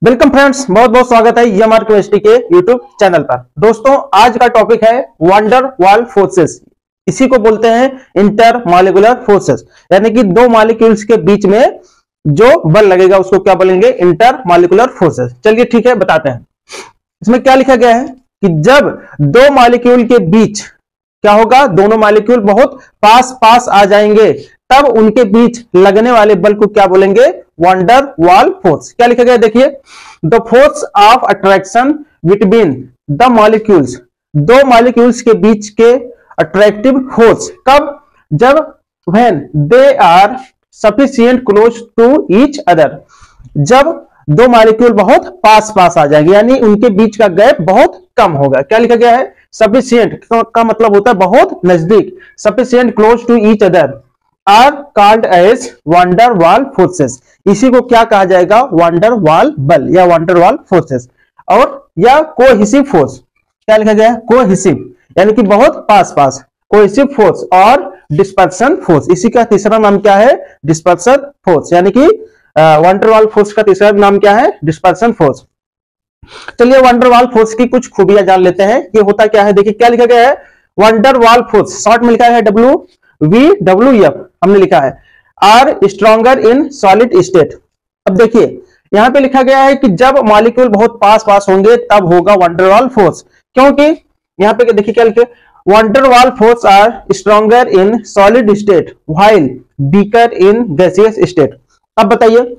Welcome friends, बहुत बहुत स्वागत है EMR केमिस्ट्री के यूट्यूब चैनल पर। दोस्तों, आज का टॉपिक है वंडर वाल फोर्सेस। इसी को बोलते हैं इंटर मॉलिक्यूलर फोर्सेस, यानी कि दो मॉलिक्यूल्स के बीच में जो बल लगेगा उसको क्या बोलेंगे? Inter molecular forces. चलिए ठीक है, बताते हैं। इसमें क्या लिखा गया है कि जब दो मॉलिक्यूल के बीच क्या होगा, दोनों मॉलिक्यूल बहुत पास पास आ जाएंगे, तब उनके बीच लगने वाले बल को क्या बोलेंगे? Wonder Waals force. क्या लिखा गया देखिए, the force of attraction between the molecules, दो मॉलिक्यूल्स के बीच के अट्रैक्टिव फोर्स कब? जब when they are sufficient close to each other, जब दो मॉलिक्यूल बहुत पास पास आ जाएंगे, यानी उनके बीच का गैप बहुत कम होगा। क्या लिखा गया है? सफिशिएंट का मतलब होता है बहुत नजदीक, sufficient close to each other are called as van der Waals forces. इसी को क्या कहा जाएगा? वंडर वाल बल या वंडर वाल फोर्सेस। और या कोहेसिव फोर्स। क्या लिखा गया है? कोहेसिव, यानी कि बहुत पास पास, कोहेसिव फोर्स और डिस्पर्सन फोर्स। इसी का तीसरा नाम क्या है? डिस्पर्सन फोर्स, यानी कि वंडर वाल फोर्स का तीसरा नाम क्या है? Dispersion force. चलिए वंडर वाल फोर्स की कुछ खूबियां जान लेते हैं। ये होता क्या है, देखिए क्या लिखा गया है? वंडर वाल फोर्स, शॉर्ट में लिखा है WVWF, हमने लिखा है are stronger in solid state. अब देखिए यहां पे लिखा गया है कि जब मॉलिक्यूल बहुत पास पास होंगे तब होगा वंडर वाल फोर्स, क्योंकि यहां पे देखिए क्या लिखे, van der Waals force are stronger in solid state while weaker in gaseous state. अब बताइए,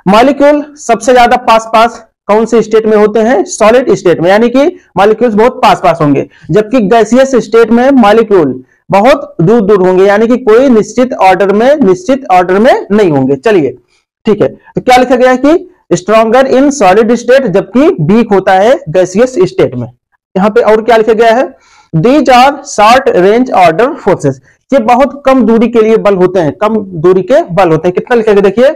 मॉलिक्यूल सबसे ज्यादा पास पास कौन से स्टेट में होते हैं? सॉलिड स्टेट में, यानी कि मॉलिक्यूल्स बहुत पास पास होंगे, जबकि गैसियस स्टेट में मॉलिक्यूल बहुत दूर दूर होंगे, यानी कि कोई निश्चित ऑर्डर में नहीं होंगे। चलिए ठीक है, तो क्या लिखा गया है कि स्ट्रॉन्गर इन सॉलिड स्टेट, जबकि वीक होता है गैसियस स्टेट में। यहां पे और क्या लिखा गया है? These are short range order forces, ये बहुत कम दूरी के लिए बल होते हैं, कम दूरी के बल होते हैं। कितना लिखा गया देखिए,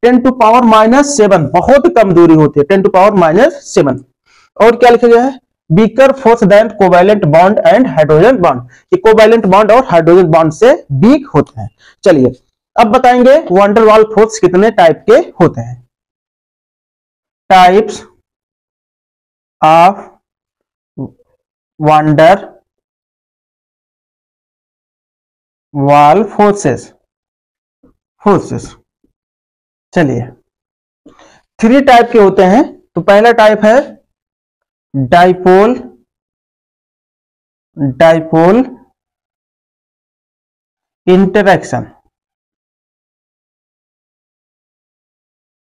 10⁻⁷, बहुत कम दूरी होती है, 10⁻⁷। और क्या लिखा गया है? Weaker force than covalent bond and hydrogen bond, ये कोवैलेंट बॉन्ड और हाइड्रोजन बॉन्ड से वीक होते हैं। चलिए अब बताएंगे वंडर वाल फोर्स कितने टाइप के होते हैं। Types of wonder Waals forces. चलिए 3 टाइप के होते हैं। तो पहला टाइप है डाइपोल इंटरैक्शन।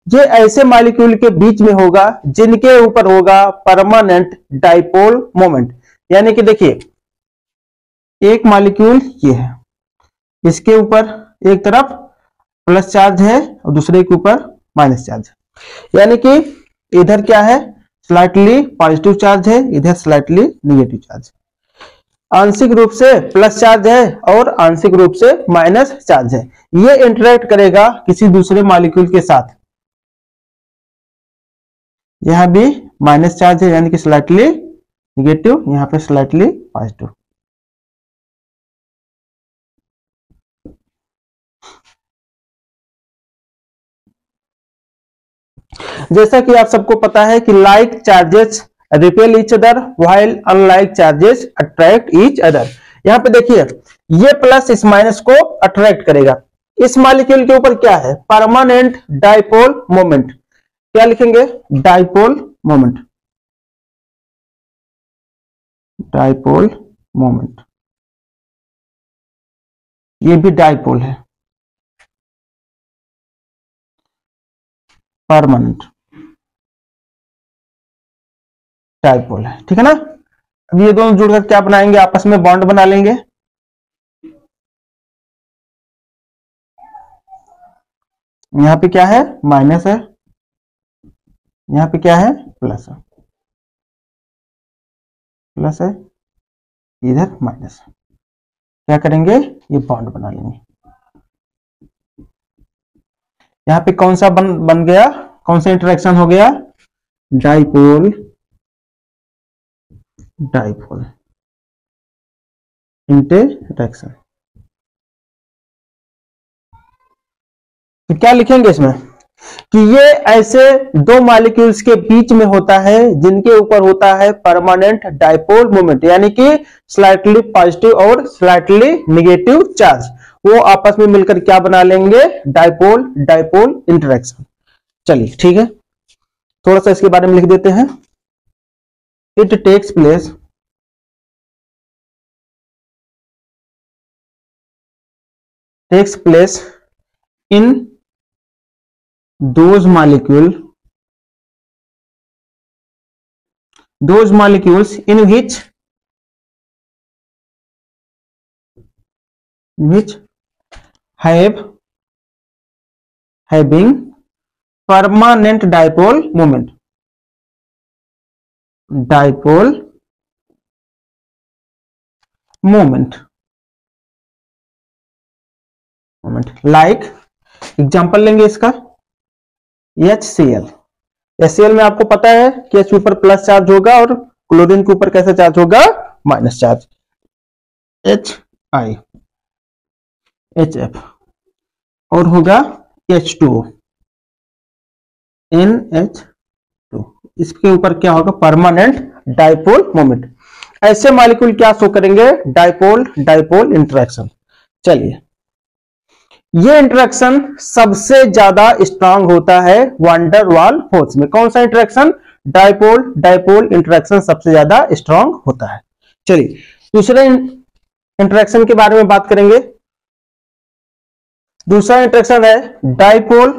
ये ऐसे मॉलिक्यूल के बीच में होगा जिनके ऊपर होगा परमानेंट डाइपोल मोमेंट, यानी कि देखिए एक मॉलिक्यूल ये है, इसके ऊपर एक तरफ प्लस चार्ज है और दूसरे के ऊपर माइनस चार्ज है, यानी कि इधर क्या है? स्लाइटली पॉजिटिव चार्ज है, इधर स्लाइटली निगेटिव चार्ज, आंशिक रूप से प्लस चार्ज है और आंशिक रूप से माइनस चार्ज है। ये इंटरेक्ट करेगा किसी दूसरे मॉलिक्यूल के साथ। यहां भी माइनस चार्ज है, यानी कि स्लाइटली निगेटिव, यहां पे स्लाइटली पॉजिटिव। जैसा कि आप सबको पता है कि like charges repel each other while unlike charges attract each other. यहां पे देखिए ये प्लस इस माइनस को अट्रैक्ट करेगा। इस मॉलिक्यूल के ऊपर क्या है? Permanent dipole moment. क्या लिखेंगे? डाइपोल मोमेंट, ये भी डाइपोल है, परमानेंट डाइपोल है, ठीक है ना। अब ये दोनों जुड़कर क्या बनाएंगे? आपस में बॉन्ड बना लेंगे। यहां पे क्या है? माइनस है, यहां पे क्या है? प्लस है, इधर माइनस है। क्या करेंगे? ये बॉन्ड बना लेंगे। यहां पे कौन सा बन गया? कौन सा इंटरेक्शन हो गया? Dipole interaction. तो क्या लिखेंगे इसमें? कि ये ऐसे दो मॉलिक्यूल्स के बीच में होता है जिनके ऊपर होता है परमानेंट डाइपोल मोमेंट, यानी कि स्लाइटली पॉजिटिव और स्लाइटली नेगेटिव चार्ज, वो आपस में मिलकर क्या बना लेंगे, डाइपोल डाइपोल इंटरेक्शन। चलिए ठीक है, थोड़ा सा इसके बारे में लिख देते हैं। It takes place in those molecules in which having permanent dipole moment like example लेंगे इसका HCl। HCl में आपको पता है कि H ऊपर प्लस चार्ज होगा और क्लोरीन के ऊपर कैसा चार्ज होगा, माइनस चार्ज। HI HF और होगा H2O NH2, इसके ऊपर क्या होगा, परमानेंट डाइपोल मोमेंट। ऐसे मॉलिक्यूल क्या शो करेंगे, डाइपोल डाइपोल इंटरेक्शन। चलिए, ये इंटरेक्शन सबसे ज्यादा स्ट्रांग होता है वान डर वाल फोर्स में। कौन सा इंटरेक्शन, डाइपोल डाइपोल इंटरेक्शन सबसे ज्यादा स्ट्रांग होता है। चलिए दूसरे इंटरेक्शन के बारे में बात करेंगे। दूसरा इंटरेक्शन है dipole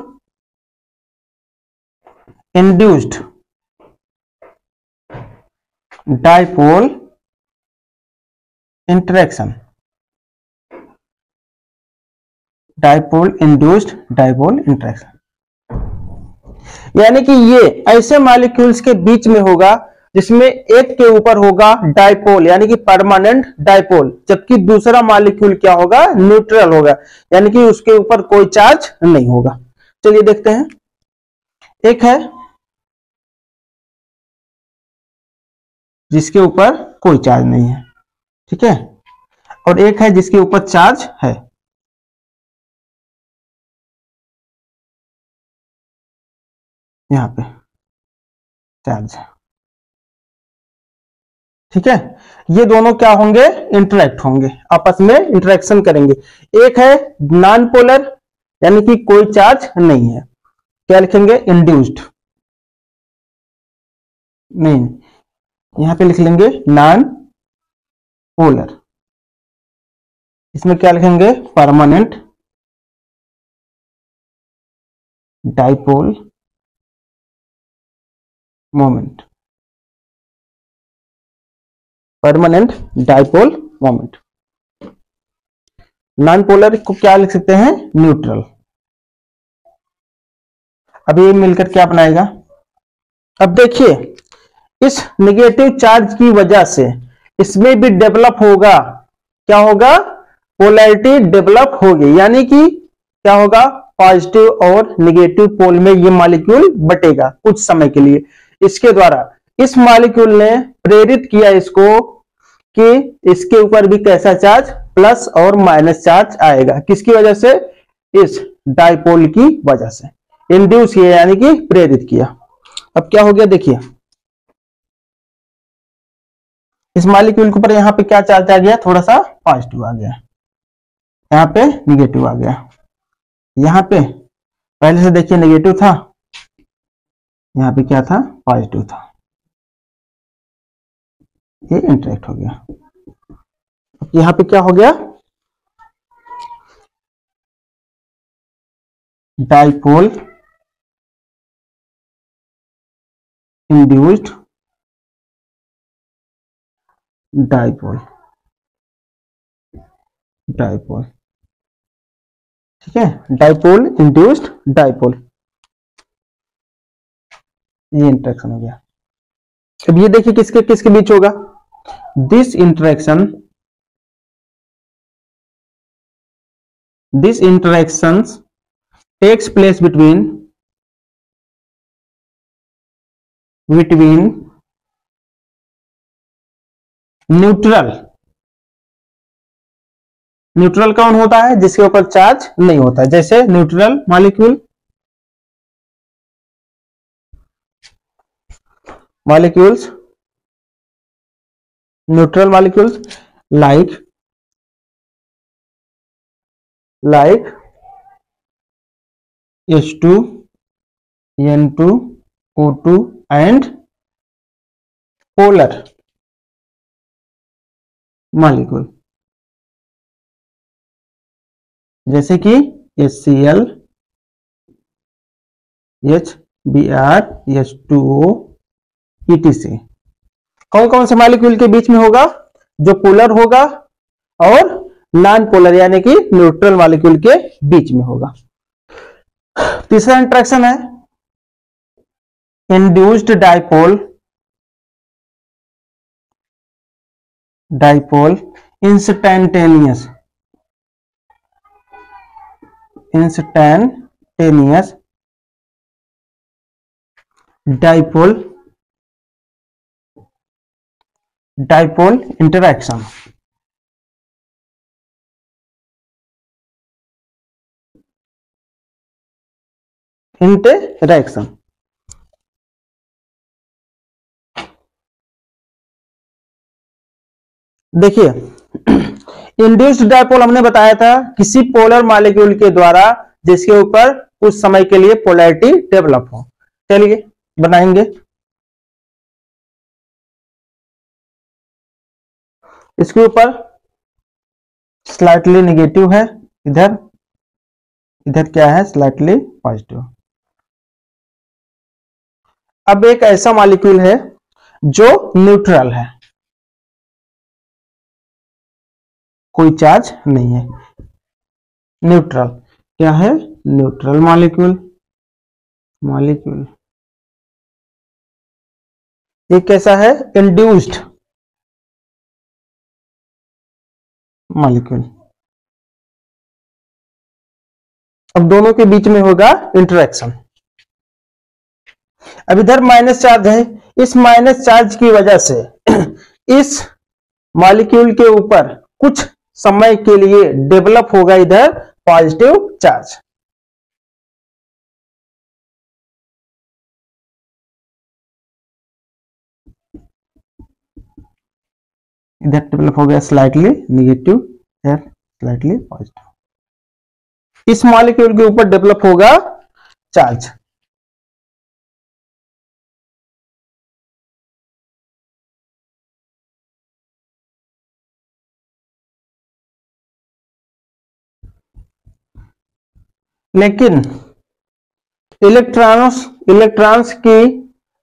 induced dipole interaction, dipole induced dipole interaction, यानी कि ये ऐसे मॉलिक्यूल्स के बीच में होगा जिसमें एक के ऊपर होगा डाइपोल यानी कि परमानेंट डाइपोल, जबकि दूसरा मॉलिक्यूल क्या होगा, न्यूट्रल होगा, यानी कि उसके ऊपर कोई चार्ज नहीं होगा। चलिए देखते हैं, एक है जिसके ऊपर कोई चार्ज नहीं है, ठीक है, और एक है जिसके ऊपर चार्ज है। यहां पे चार्ज, ठीक है, ये दोनों क्या होंगे, इंटरेक्ट होंगे, आपस में इंटरेक्शन करेंगे। एक है नॉन पोलर यानी कि कोई चार्ज नहीं है, क्या लिखेंगे, इंड्यूस्ड, नहीं यहां पे लिख लेंगे नॉन पोलर, इसमें क्या लिखेंगे, permanent dipole moment, permanent dipole moment. Non polar को क्या लिख सकते हैं, न्यूट्रल। अब ये मिलकर क्या बनाएगा, अब देखिए इस नेगेटिव चार्ज की वजह से इसमें भी डेवलप होगा, क्या होगा, पोलैरिटी डेवलप होगी, यानी कि क्या होगा, पॉजिटिव और नेगेटिव पोल में ये मॉलिक्यूल बटेगा कुछ समय के लिए। इसके द्वारा इस मॉलिक्यूल ने प्रेरित किया इसको कि इसके ऊपर भी कैसा चार्ज, प्लस और माइनस चार्ज आएगा, किसकी वजह से, इस डाइपोल की वजह से इंड्यूस किया यानी कि प्रेरित किया। अब क्या हो गया, देखिए इस मॉलिक्यूल के ऊपर यहां पे क्या चार्ज आ गया, थोड़ा सा पॉजिटिव आ गया, यहां पे निगेटिव आ गया, यहां पे पहले से देखिए नेगेटिव था, यहां पे क्या था, पॉजिटिव था, ये इंटरेक्ट हो गया। अब यहां पे क्या हो गया, डाइपोल इंड्यूस्ड डाइपोल डाइपोल, ठीक है, डाइपोल इंड्यूस्ड डाइपोल, ये इंटरेक्शन हो गया। अब ये देखिए किसके किसके बीच होगा, this interaction takes place between neutral, neutral कौन होता है, जिसके ऊपर चार्ज नहीं होता है, जैसे neutral molecule molecules, neutral molecules like H2, N2, O2 and polar molecule जैसे कि HCl, HBr, H2O, etc। कौन कौन से मॉलिक्यूल के बीच में होगा? जो पोलर होगा और नॉन पोलर यानी कि न्यूट्रल मॉलिक्यूल के बीच में होगा। तीसरा इंटरेक्शन है induced dipole instantaneous dipole interaction. देखिए, इंड्यूस्ड डाइपोल हमने बताया था किसी पोलर मॉलिक्यूल के द्वारा जिसके ऊपर कुछ समय के लिए पोलैरिटी डेवलप हो। चलिए बनाएंगे। इसके ऊपर स्लाइटली नेगेटिव है, इधर क्या है? Slightly positive. अब एक ऐसा मॉलिक्यूल है जो न्यूट्रल है, कोई चार्ज नहीं है, न्यूट्रल। क्या है? Neutral molecule. ये कैसा है? Induced molecule. अब दोनों के बीच में होगा इंटरेक्शन। अब इधर माइनस चार्ज है, इस माइनस चार्ज की वजह से इस मॉलिक्यूल के ऊपर कुछ समय के लिए डेवलप होगा इधर पॉजिटिव चार्ज। इधर डेवलप हो गया स्लाइटली नेगेटिव, इधर स्लाइटली पॉजिटिव। इस मॉलिक्यूल के ऊपर डेवलप होगा चार्ज। लेकिन इलेक्ट्रॉन्स की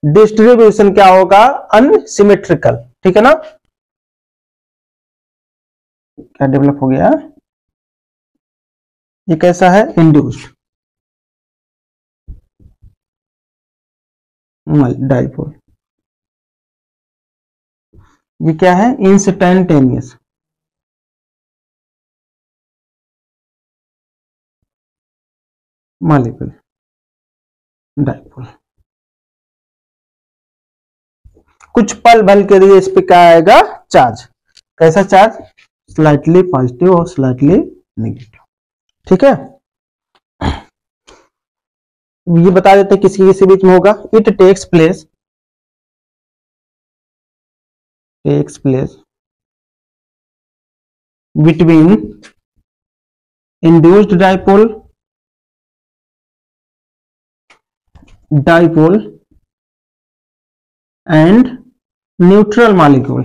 डिस्ट्रीब्यूशन क्या होगा? अनसिमेट्रिकल। ठीक है ना? क्या डेवलप हो गया? ये कैसा है? Induced dipole. ये क्या है? Instantaneous molecule dipole. कुछ पल भर के लिए इस पे क्या आएगा? चार्ज। कैसा चार्ज? स्लाइटली पॉजिटिव और स्लाइटली नेगेटिव। ठीक है? ये बता देते हैं किसी किसी बीच में होगा। It takes place between induced dipole and neutral molecule.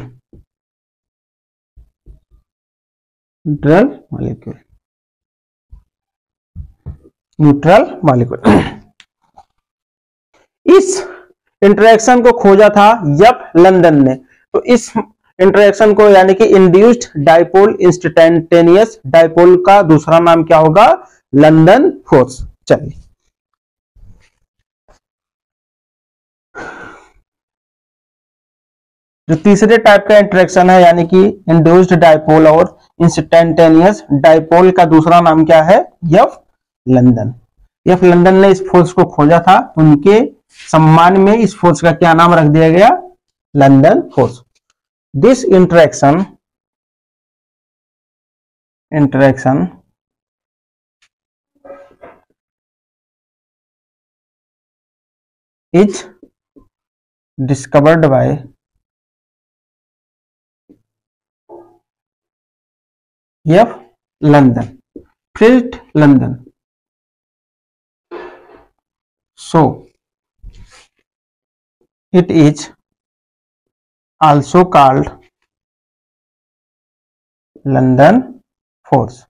इस इंटरेक्शन को खोजा था यफ लंदन ने। तो इस इंटरेक्शन को यानी कि इंड्यूस्ड डाइपोल इंस्टैंटेनियस डाइपोल का दूसरा नाम क्या होगा? London force. चलिए, जो तीसरे टाइप का इंटरेक्शन है यानी कि इंड्यूस्ड डाइपोल और इंस्टैंटेनियस डाइपोल का दूसरा नाम क्या है? F London. यफ लंदन ने इस फोर्स को खोजा था, उनके सम्मान में इस फोर्स का क्या नाम रख दिया गया? London force. This interaction is discovered by F. London, Fritz London. So it is also called London force.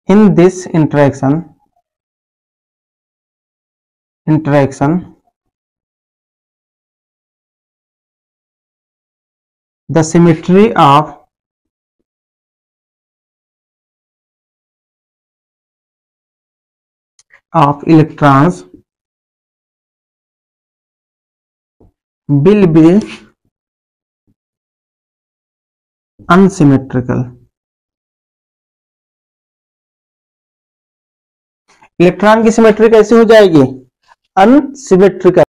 In this interaction, the symmetry of electrons will be unsymmetrical. Electron की सिमेट्री कैसे हो जाएगी? अनसिमेट्रिकल।